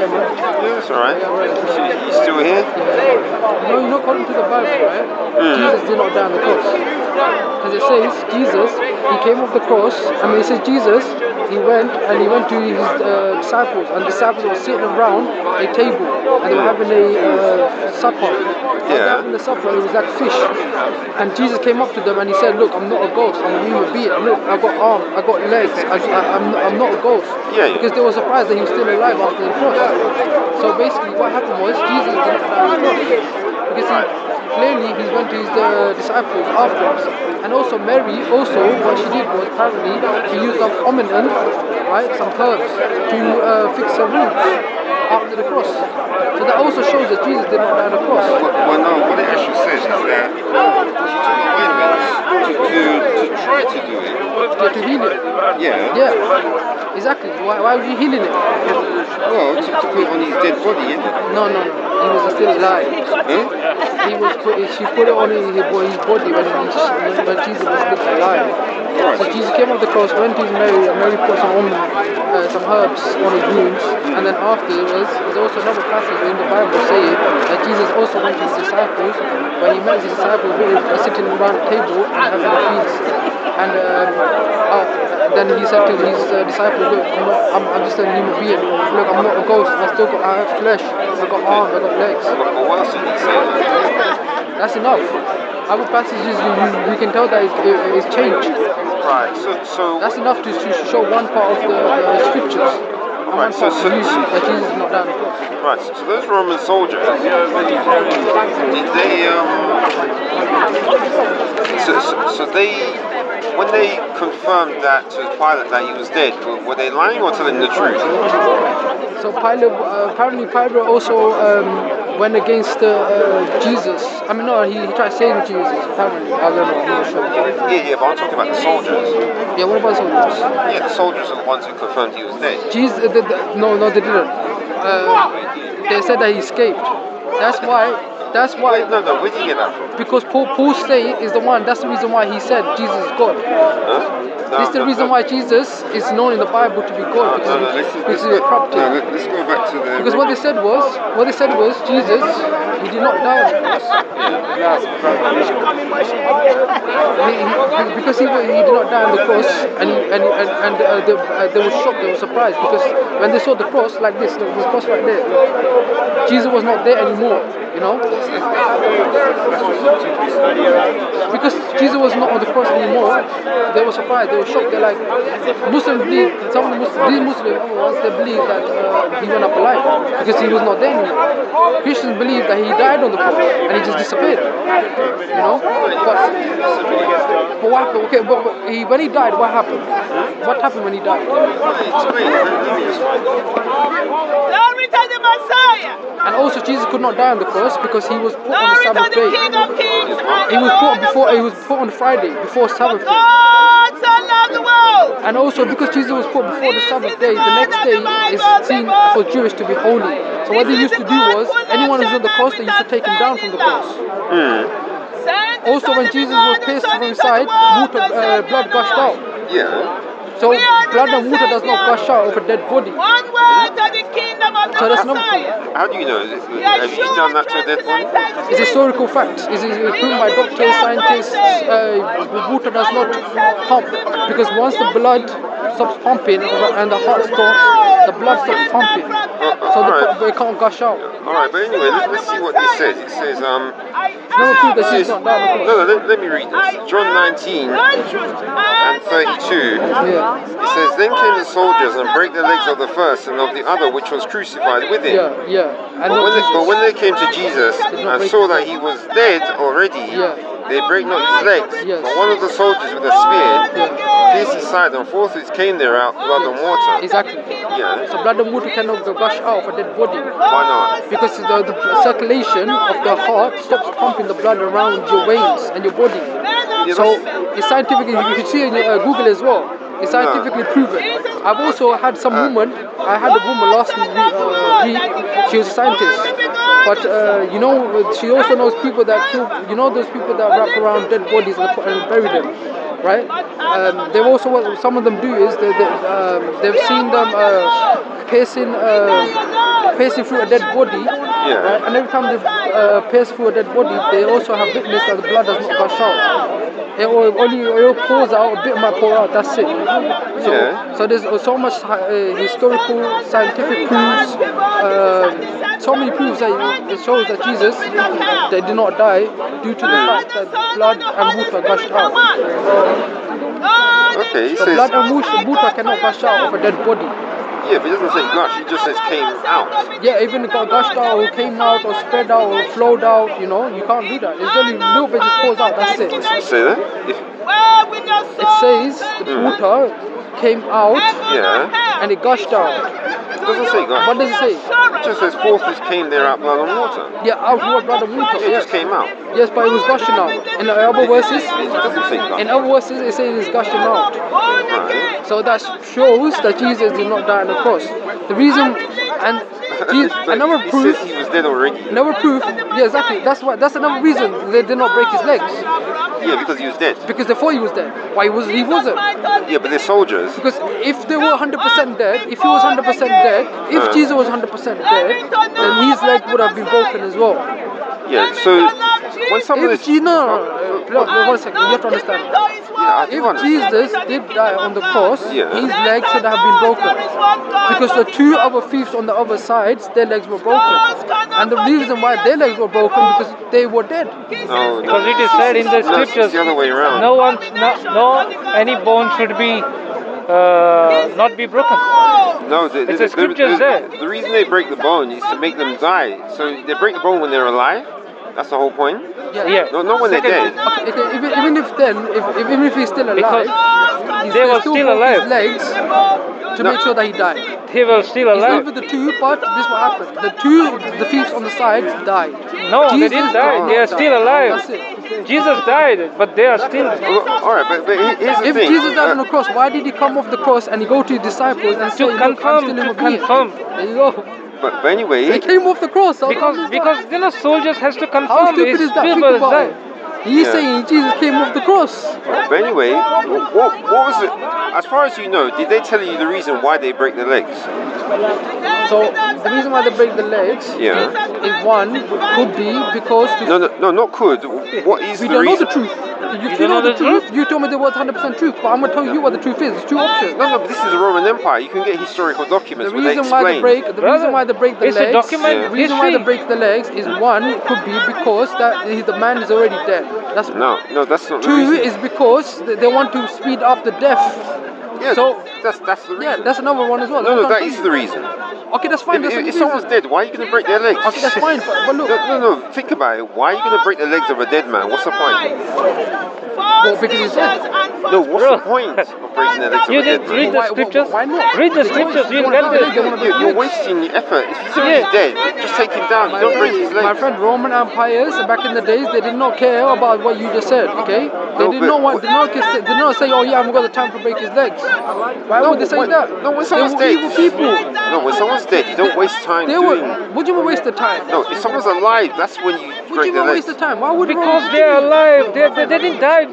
man. Yeah, it's alright. Yeah, right. You still here? Yeah. According to the Bible, right? Jesus did not die on the cross. Because it says, Jesus, he came off the cross, it says Jesus, he went to his disciples, and the disciples were sitting around a table, and they were having a supper. Yeah. Having the supper, it was like fish. And Jesus came up to them and he said, look, I'm not a ghost, I'm a human being. Look, I've got arms, I've got legs, I'm not a ghost. Yeah. Because they were surprised that he was still alive after the cross. So basically what happened was, Jesus didn't die on the cross. Because clearly he went to his disciples afterwards. And also Mary, what she did was apparently she used some ointment, right, some herbs to fix her wounds after the cross. So that also shows that Jesus did not die on the cross. Well, no, what it actually says is that she took ointments to try to do it. Yeah, to heal it. Yeah. Yeah, exactly. Why was he healing it? Well, to put it on his dead body, isn't it? No. He was still alive. She put it on his body when Jesus was still alive. Right. So Jesus came off the cross, went to his Mary, and Mary put some herbs on his wounds, and then afterwards, there's also another passage in the Bible saying that Jesus also went to his disciples, when he met his disciples, sitting around a table and having a feast. And then he said to his disciples, look, I'm just a human being. Look, I'm not a ghost. I have flesh. I've got arms. I've got legs. What else did he say? That's enough. Other passages, you can tell that it's changed. Right. So that's enough to show one part of the scriptures. Right. So that Jesus is not done. Right. So those Roman soldiers, did they? So they. When they confirmed that to Pilate that he was dead, were they lying or telling the truth? So Pilate, apparently Pilate also went against Jesus. He tried saying Jesus, apparently. I don't know, I'm not sure. Yeah, but I'm talking about the soldiers. Yeah, what about the soldiers? Yeah, the soldiers are the ones who confirmed he was dead. Jesus, no, they didn't. They said that he escaped. That's why. Wait, no, where did you get that from? Because Paul say is the one. That's the reason why he said Jesus is God. This is the reason why Jesus is known in the Bible to be God, because he was corrupted. Let's go back to the. Because what they said was Jesus, he did not die on the cross. Because he did not die on the cross, and they were shocked, they were surprised, because when they saw the cross like this cross right there, Jesus was not there anymore. Because Jesus was not on the cross anymore, they were surprised, they were shocked. They're like, Muslims believe, these Muslims, they believe that he went up alive because he was not there anymore. Christians believe that he died on the cross and he just disappeared. But what happened? Okay, but when he died, what happened? What happened when he died? Glory to the Messiah. And also Jesus could not die on the cross because he was put on the Sabbath day. He was put on Friday before Sabbath day. And also because Jesus was put before the Sabbath day, the next day is seen for Jewish to be holy. So what they used to do was, anyone who's on the cross, they used to take him down from the cross. Also when Jesus was pierced from inside, blood gushed out. Yeah. So blood and water does not gush out of a dead body. So that's not. How do you know? Have you done that to a dead body? It's a historical fact. It's proven by doctors, scientists. Water does not pump, because once the blood stops pumping and the heart stops, the blood stops pumping. So they can't gush out. Alright, but anyway, let's see what this says. It says, never proof that she's not down the cross. No, let me read this. John 19 and 32. Yeah. It says, then came the soldiers and brake the legs of the first and of the other which was crucified with him. Yeah. But when they came to Jesus and saw that he was dead already, they brake not his legs. But one of the soldiers with a spear pierced his side, and forthwith came there out blood and water. Exactly. Yeah. So blood and water cannot gush out of a dead body. Why not? Because the circulation of the heart stops pumping the blood around your veins and your body. So it's scientifically, you can see in Google as well. It's scientifically proven. I've also had some woman. I had a woman last week. She was a scientist, but she also knows people that kill. Those people that wrap around dead bodies and bury them, right? They've also what some of them do is they've seen them piercing piercing through a dead body, right? And every time they pierce through a dead body, they also have witnessed that the blood does not gush out. It will pours out, a bit might pour out, that's it. So there's so much historical, scientific proofs, so many proofs that it shows that Jesus, they did not die due to the fact that blood and water gushed out. Okay, so blood and water cannot gush out of a dead body. Yeah, but it doesn't say gush, it just says came out. Yeah, even if it got gushed out or came out or spread out or flowed out, you know, you can't do that. It's only a little bit just pours out, that's it. Say that? It says the water came out and it gushed out. It doesn't say gush. What does it say? It just says forthwith came there out blood and water. Yeah, out blood and water. It just came out. Yes, but it was gushing out. In the other verses, it doesn't say gush. In other verses, it says it's gushing out. Right. So that shows that Jesus did not die on the cross. The reason, and another proof. It says he was dead already. Another proof. Yeah, exactly. That's another reason they did not break his legs. Yeah, because he was dead. Because they thought he was dead. Why he wasn't? Yeah, but they're soldiers. Because if they were 100% dead, if he was 100% dead, if Jesus was 100% dead, then his leg would have been broken as well. Yeah, so when someone is... No, 1 second, you have to understand. If Jesus did die on the cross, his legs should have been broken. Because the two other thieves on the other sides, their legs were broken. And the reason why their legs were broken, because they were dead. No, because it is said in the scriptures, it's the other way around. Any bone should be not be broken. No, the reason they break the bone is to make them die. So they break the bone when they're alive. That's the whole point. Yeah. No, not when they're dead. Okay, even if he's still alive, they were still alive. His legs to make sure that he died. They were still alive. He's with the two, but this is what happened. The thieves on the sides died. No, they didn't die. They are still alive. That's it. Jesus died, but they are still. Alright, but here's the thing. If Jesus died on the cross, why did he come off the cross and he go to his disciples and say, to confirm. There you go. But anyway, he came off the cross. Because soldiers has to confirm. How stupid is that? People is died. He's saying Jesus came off the cross. But anyway, what was it? As far as you know, did they tell you the reason why they break their legs? So the reason why they break the legs is one could be because no, not could. What is we the don't reason? know the truth. If you know the truth, you told me there was 100% truth, but I'm gonna tell you what the truth is. There's two options. No, but this is the Roman Empire. You can get historical documents. The reason why they break the legs. The reason why they break the legs is one could be because that the man is already dead. That's no, that's not. Two is because they want to speed up the death. Yeah, so that's the reason. Yeah, that's another one as well. No, that is the reason. Okay, that's fine. If someone's dead, why are you going to break their legs? Okay, that's fine. But look. No. Think about it. Why are you going to break the legs of a dead man? What's the point? Well, because he's dead. No, what's the point of breaking the legs of a dead man? Read the scriptures. Why not? Read the scriptures. You'll get it. You're wasting the effort. If he's already dead, just take him down. You don't break his legs. My friend, Roman empires back in the days, they did not care about what you just said. Okay, they did not say, "Oh yeah, I've got the time to break his legs." Why would they say that? No, when someone's dead, evil people. No, when someone's dead, you don't waste time doing. What do you mean waste the time? No, if someone's alive, that's when you break their legs. Waste the time? Why would? Because they're alive. They didn't die.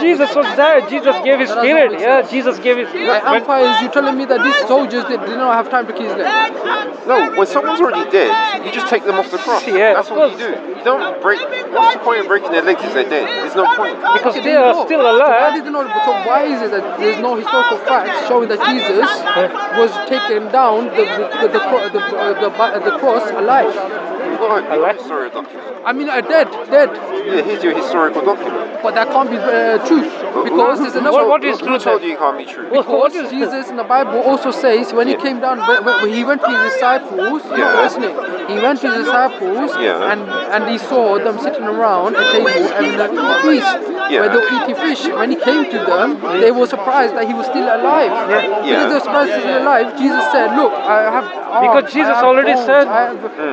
Jesus was died. Jesus gave his spirit. Yeah, Jesus gave his. Empires, you telling me that these soldiers did not have time to kill his legs? No, when someone's already dead, you just take them off the cross. Yeah, that's what you do. You don't break. What's the point of breaking their legs if they're dead? There's no point. Because they are still alive. So why is it that there's no historical facts showing that Jesus was taken down the cross alive? Historical document. I mean, dead. Yeah, here's your historical document. But that can't be truth because there's another. What is truth? Who told you it can't be true? Because Jesus in the Bible also says when he came down, when he went to his disciples, listening, he went to his disciples and he saw them sitting around a table having a feast where they were eating fish. When he came to them, they were surprised that he was still alive. Because they were surprised he's still alive, Jesus said, "Look, I have." Because Jesus already said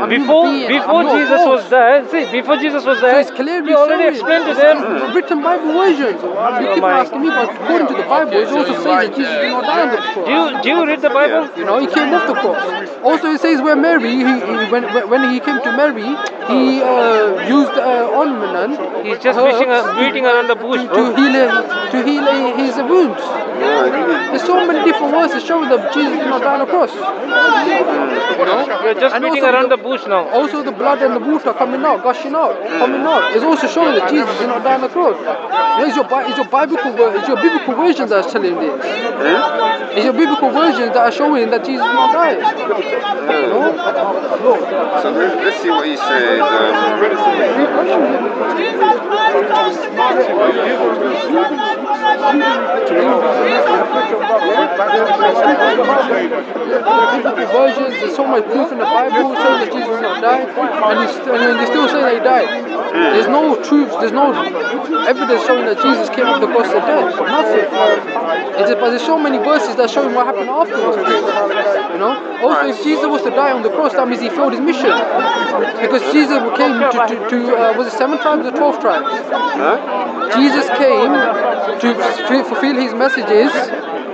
before Jesus was there. Before Jesus was there, so he already explained to them. Written Bible versions. You keep asking me, but according to the Bible, it also says that Jesus did not die on the cross. Do you read the Bible? You know, he came off the cross. Also, it says where Mary, when he came to Mary, he used ornament. He's just beating her on the bush to heal his wounds. There's so many different verses showing that Jesus did not die on the cross. You know, We're just And beating also around the bush now. Also, the blood and the water coming out, gushing out, coming out. It's also showing that Jesus did not die on the cross. You know, it's your biblical version that's telling this. It's your biblical versions that are showing that Jesus did not die. You know? So let's see what he says. Versions, there's so much proof in the Bible showing that Jesus did not die, and they still say that he died. There's no truth, there's no evidence showing that Jesus came off the cross of death. Nothing. But there's so many verses that show what happened afterwards. You know. Also, if Jesus was to die on the cross, that means he failed his mission, because Jesus came to was it 7 tribes or 12 tribes? Jesus came to fulfill his messages.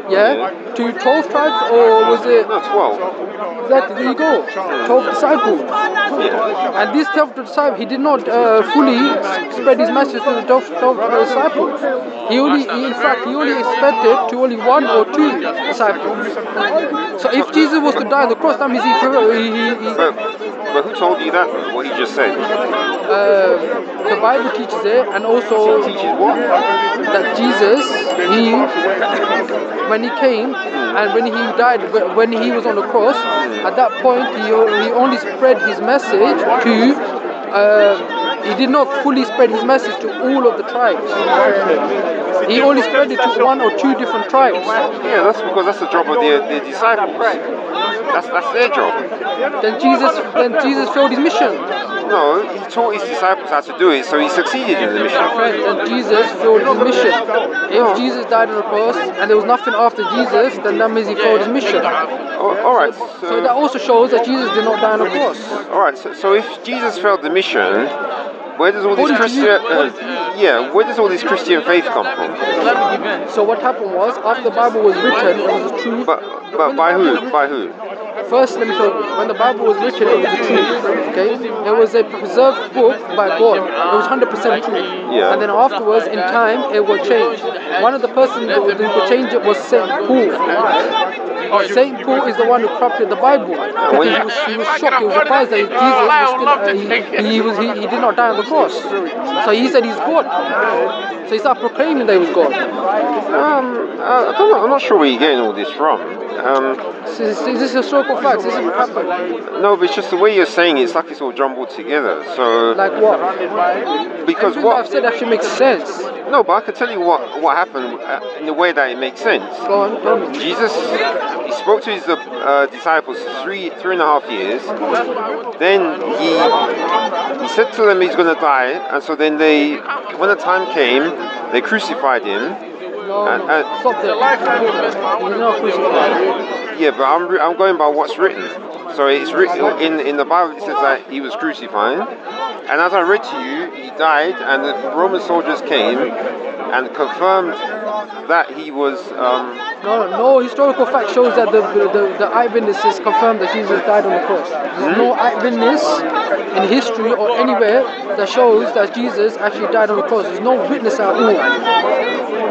Yeah, to 12 tribes, or was it? No, 12. Exactly, there you go. 12 disciples. And this 12th disciple, he did not fully spread his message to the 12 disciples. He only expected to only 1 or 2 disciples. So if Jesus was to die on the cross, that means But who told you that? What he just said? The Bible teaches it, and also Teaches what? that Jesus, when he came and when he died, when he was on the cross, at that point he only spread his message to. He did not fully spread his message to all of the tribes. He only spread it to 1 or 2 different tribes. Yeah, that's because that's the job of the disciples. That's their job. Then Jesus failed his mission. No, he taught his disciples how to do it, so he succeeded in the mission. Then Jesus failed his mission. If Jesus died on the cross and there was nothing after Jesus, then that means he failed his mission. All right. So that also shows that Jesus did not die on the cross. All right. So if Jesus failed the mission, where does all this where does all this Christian faith come from? So what happened was, after the Bible was written, it was the truth. But by who? By who? First, let me tell you, when the Bible was written, it was the truth. Okay, it was a preserved book by God. It was 100% true. Yeah. And then afterwards, in time, it was changed. One of the persons who would change it was Saint Paul. Saint Paul is the one who corrupted the Bible. Because he was shocked, he was surprised that Jesus he did not die on the cross. So he said he's God. So he started proclaiming that he was God. I don't know, I'm not sure where you're getting all this from. Is this historical facts? This is what happened. No, but it's just the way you're saying it, it's like it's all jumbled together. So like what? Because everything what I've said actually makes sense. No, but I can tell you what happened in the way that it makes sense. Go on, tell me. Jesus, he spoke to his disciples 3.5 years. Then he said to them he's going to die, and so then when the time came, they crucified him. Stop there. He's not crucified. Yeah, but I'm going by what's written. So it's written in the Bible. It says that he was crucified, and as I read to you, he died, and the Roman soldiers came and confirmed that he was. No historical fact shows that the eyewitnesses confirmed that Jesus died on the cross. There's no eyewitness in history or anywhere that shows that Jesus actually died on the cross. There's no witness at all.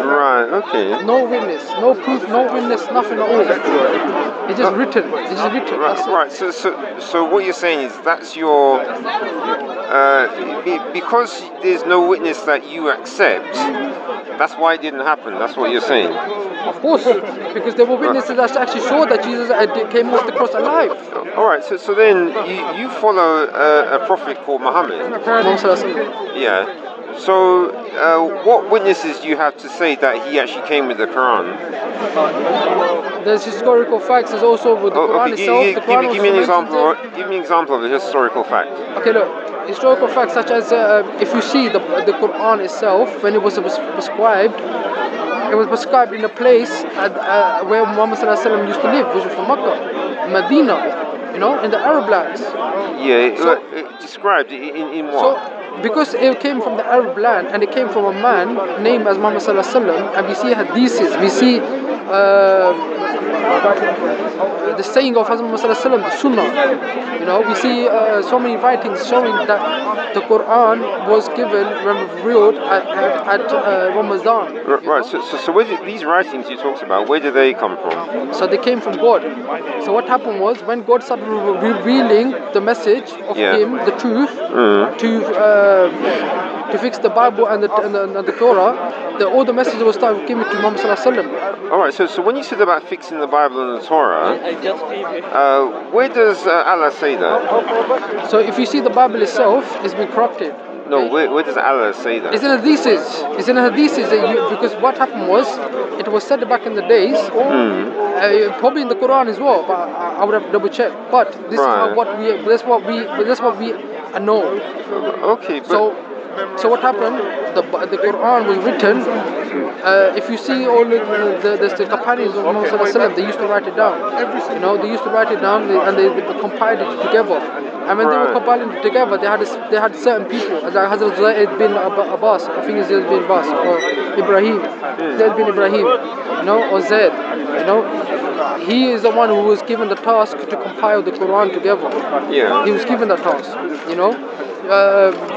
Right. Okay. No witness, no proof, no witness, nothing at all. It's just written. It's just written. Right. So what you're saying is that's your because there's no witness that you accept. That's why it didn't happen. That's what you're saying. Of course, because there were witnesses that actually saw that Jesus came off the cross alive. All right. So then you follow a prophet called Muhammad. Yeah. So, what witnesses do you have to say that he actually came with the Quran? There's historical facts. There's also with the Quran itself. Give me an example. Give me an example of a historical fact. Okay, look. Historical facts such as if you see the Quran itself, when it was prescribed, it was prescribed in a place where Muhammad ﷺ used to live, which was from Makkah, Medina, in the Arab lands. Yeah. So, described in what? So, because it came from the Arab land and it came from a man named as Muhammad ﷺ, and we see hadiths, we see the saying of Hazrat Muhammad Sallallahu Alaihi Wasallam, the Sunnah. You know, we see so many writings showing that the Quran was given, revealed at Ramadan. Right. So where did these writings you talked about? Where did they come from? So they came from God. So what happened was when God started revealing the message of Him, the truth, to fix the Bible and the Torah, all the messages were started giving to Muhammad Sallallahu Alaihi Wasallam. All right. So when you said about fixing the Bible and the Torah, where does Allah say that? So if you see the Bible itself, it's been corrupted. No, where does Allah say that? It's in hadiths. It's in hadiths because what happened was, it was said back in the days, probably in the Quran as well, but I would have to double check. But this is what we know. Okay, but so what happened? The Quran was written. If you see all the companions of Muhammad Sallallahu Alaihi Wasallam, they used to write it down. You know, they used to write it down and they compiled it together. And when they were compiling it together, they had certain people, like Hazrat Zayd bin Abbas, I think it's Zayd bin Abbas, or Ibrahim, Zayd bin Ibrahim, you know, or Zayd, you know. He is the one who was given the task to compile the Quran together. Yeah. He was given that task, you know.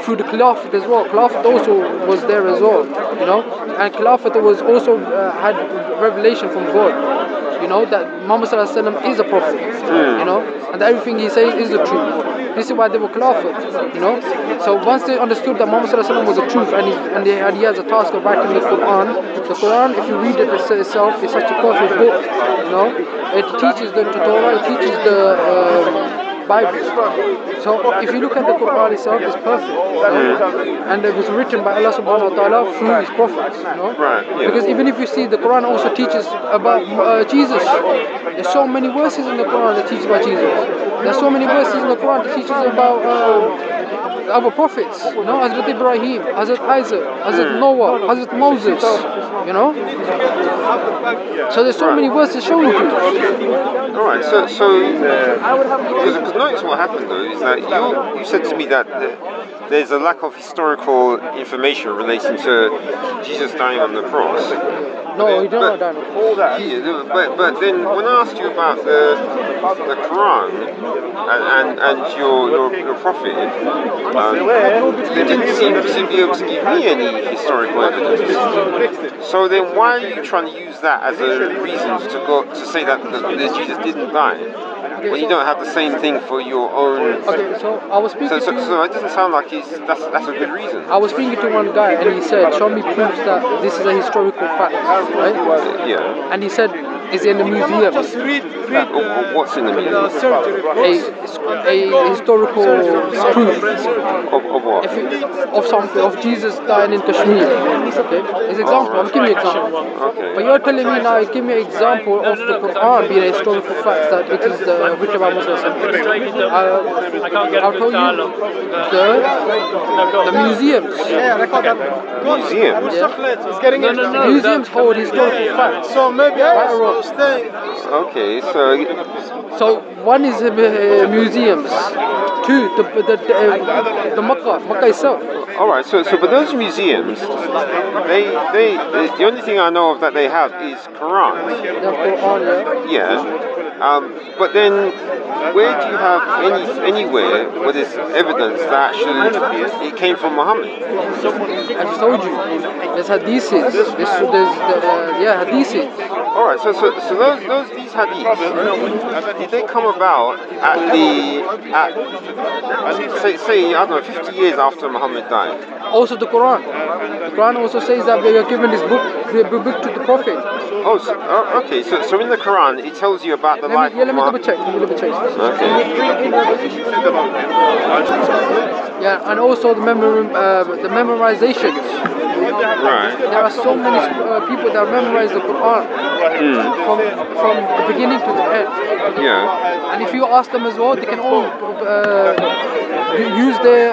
Through the Khilafat as well. Khilafat also was there as well, you know. And Khilafat was also had revelation from God. You know, that Muhammad Sallallahu Alaihi Wasallam is a prophet, you know, and everything he says is the truth. This is why they were Khilafat, you know. So once they understood that Muhammad Sallallahu Alaihi Wasallam was the truth and he has a task of writing the Quran, if you read it itself, it's such a perfect book, you know. It teaches the Torah, it teaches the Bible. So if you look at the Quran itself, it's perfect, you know? And it was written by Allah subhanahu wa ta'ala through His prophets, you know. Because even if you see, the Quran also teaches about Jesus. There's so many verses in the Quran that teach about Jesus. There's so many verses in the Quran that teaches about our prophets, you know, Hazrat Ibrahim, Hazrat Isaac, Hazrat Noah, Hazrat Moses, you know. So there's so many verses showing you. Alright, so because notice what happened though is that you said to me that there's a lack of historical information relating to Jesus dying on the cross. No, you don't know that. Yeah, but then when I asked you about the Quran and your prophet, they didn't seem to be able to give me any historical evidence. So then why are you trying to use that as a reason to say that Jesus didn't die? When you don't have the same thing for your own. Okay, so I was speaking so it doesn't sound like that's a good reason. I was speaking to one guy and he said, show me proofs that this is a historical fact, right? Yeah. And he said, is it in the museum? What's in the museum? A historical proof. Of what? Of something, of Jesus dying in Kashmir. Okay? As example, I'm giving you an example. Okay. But you're telling me now, give me an example of the Quran being a historical fact that it is the written by Muslims. I'll tell you the museums. Museums? Yeah. Museums hold historical facts. So maybe right or wrong. Okay, so one is museums. Two, the Makkah itself. All right, so but those museums, the only thing I know of that they have is Quran. The Quran, yeah. But then, where do you have anywhere where there's evidence that actually it came from Muhammad? I just told you. There's hadiths. There's hadiths. All right. So these hadiths, did they come about say I don't know 50 years after Muhammad died? Also the Quran. The Quran also says that we were given this book to the Prophet. Oh, okay. So in the Quran it tells you about the life of Muhammad. Let me double check. Okay. Yeah, and also the memorizations. Right. There are so many people that memorize the Quran from the beginning to the end. Yeah. And if you ask them as well, they can all use their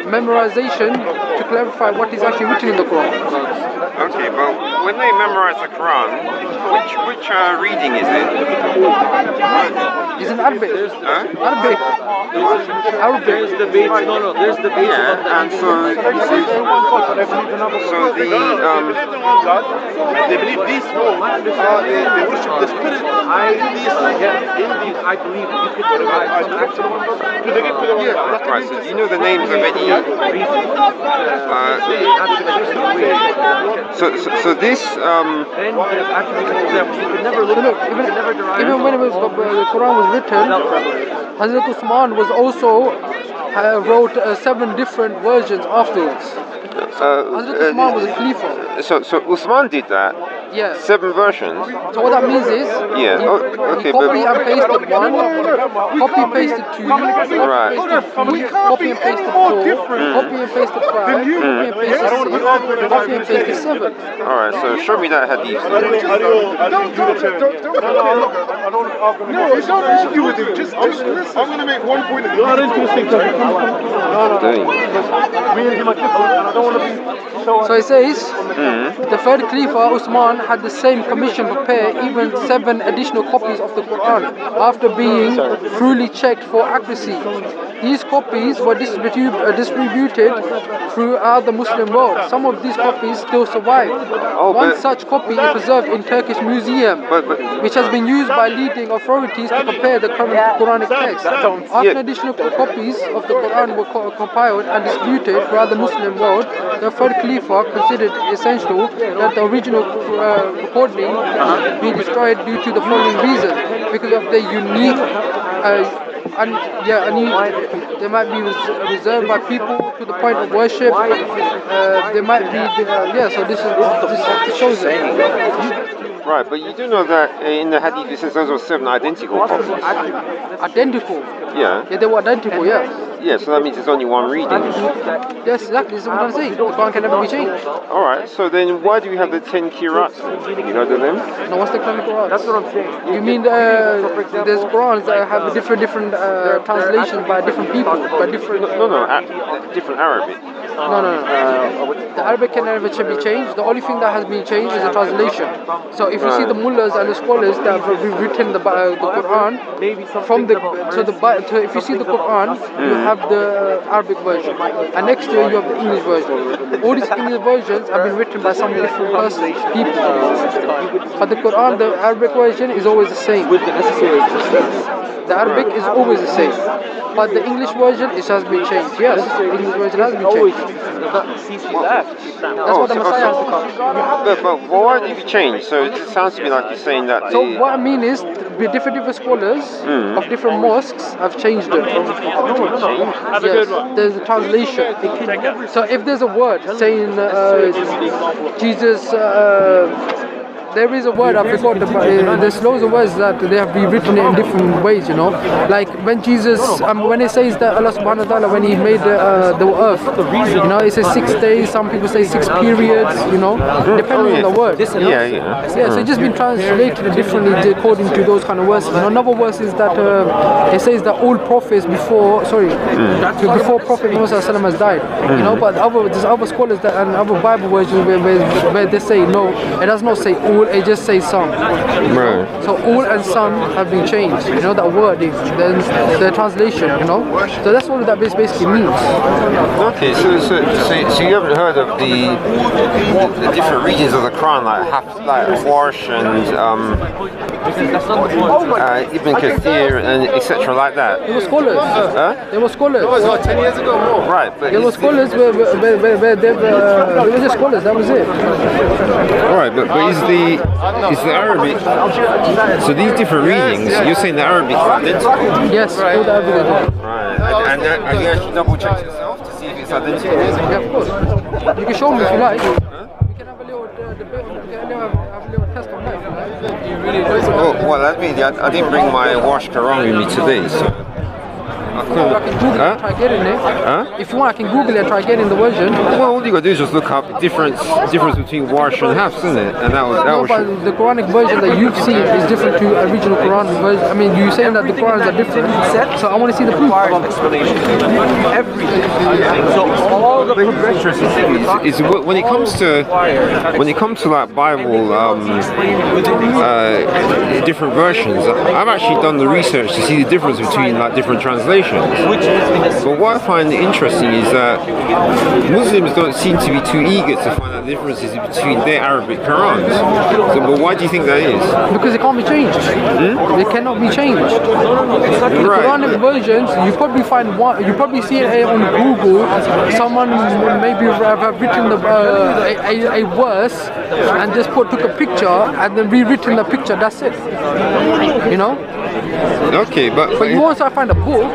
memorization to clarify what is actually written in the Quran. Okay, but when they memorize the Quran, which reading is it? It's in Arabic. Huh? Arabic. There's debates. No, there's debates. Yeah, and so the they believe these ones they worship the spirit. I believe you could derive some actual ones. right. So do you know the names of any? So this Then there's attributes that you could never look So look, even when the Quran was written, Hazrat Usman was also wrote 7 different versions afterwards. Hazrat Usman was a Khalifa. So Usman did that. Yeah. 7 versions. So what that means is, Yeah. he copy and pasted 1, copy and pasted 2, Right. copy and pasted 4, copy and pasted 5, copy and pasted 6, copy and pasted 7. All right. So show me that hadith. No, don't argue with him. Just listen. I'm going to make one point. You are interesting. So it says, the third Khalifa, Usman, had the same commission prepare even 7 additional copies of the Quran after being thoroughly checked for accuracy. These copies were distributed throughout the Muslim world. Some of these copies still survive. One such copy is preserved in Turkish Museum, which has been used by leading authorities to compare the current Quranic text. After additional copies of the Quran were compiled and distributed throughout the Muslim world, the third Khalifa considered essential that the original recording be destroyed due to the following reason: because of the unique they might be reserved by people to the point of worship. They might be so this shows it. Right, but you do know that in the hadith it says those were 7 identical copies. Identical? Yeah. Yeah, they were identical, yeah. Yeah, so that means it's only one reading. Yes, exactly, this is what I'm saying. The Quran can never be changed. Alright, so then why do we have the 10 qira'ats? You heard of them? No, what's the Quranic Quran? That's what I'm saying. You mean there's Qurans that have different translations by different people, by different... Different Arabic. No. The Arabic can never be changed. The only thing that has been changed is the translation. So if you see the mullahs and the scholars that have rewritten the Quran if you see the Quran, you have the Arabic version, and next to it you have the English version. All these English versions have been written by some different persons, people. But the Quran, the Arabic version is always the same. The Arabic is always the same. But the English version, it has been changed. Yes, the English version has been changed. That's what the Messiah has to come. But why did it be changed? So it sounds to me like you're saying that. So what I mean is, the different scholars of different mosques have changed them. Yes, there's a translation. So if there's a word saying Jesus. There is a word I forgot about. There's loads of words that they have been written in different ways, you know. Like when Jesus, when it says that Allah Subhanahu wa Taala, when He made the earth, you know, it says 6 days. Some people say 6 periods, you know, depending on the word. Yeah. So it's just been translated differently according to those kind of verses. You know, another verse is that it says that all prophets before Prophet Muhammad has died. You know, but there's other scholars that and other Bible versions where they say no, it does not say all. It just says some. Right. So all and some have been changed. You know that word, the translation. You know. So that's what that basically means. Okay. So you haven't heard of the different regions of the Quran, like Warsh and Ibn Kathir and etc. like that. They were scholars. They were scholars. 10 years ago more. Right. But they were scholars. They were just scholars. That was it. Alright, but is the Arabic, so these different readings, you're saying the Arabic is identical? Yes, all the Arabic is identical. Right, and have you actually double checked yourself to see if it's identical? Yeah, of course. You can show me if you like. We can have a little debate on it. We can have a little test on that if you like. Well, admittedly, I didn't bring my Wash Quran with me today, so I couldn't I can Google it and try getting it. If you want, I can Google it and try getting the version. Well, all you gotta do is just look up difference between Warsh and Hafs, isn't it? And that was But the Quranic version that you've seen is different to original Quran version. I mean, you're saying that the Qurans are different, so I want to see the proof. Explanation. Everything. So all the progressions is when it comes to like Bible different versions. I've actually done the research to see the difference between like different translations. But what I find interesting is that Muslims don't seem to be too eager to find out the differences between their Arabic Qurans. So, but why do you think that is? Because it can't be changed. They cannot be changed. The Quranic versions, you probably find one. You probably see it on Google. Someone maybe have written a verse and just took a picture and then rewritten the picture. That's it. You know. Okay, but you also find a book.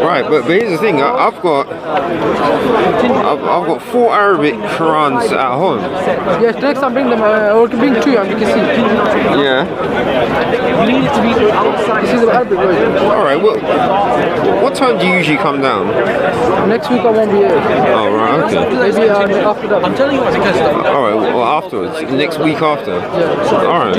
Right, but here's the thing. I've got 4 Arabic Qurans at home. Yes, next time bring them. Or bring 2 and you can see. Yeah. This is the Arabic version. All right. Well, what time do you usually come down? Next week I won't be here. Oh right. Okay. Maybe after that. I'm telling you because all right. Well, afterwards. Next week after. Yeah. All right.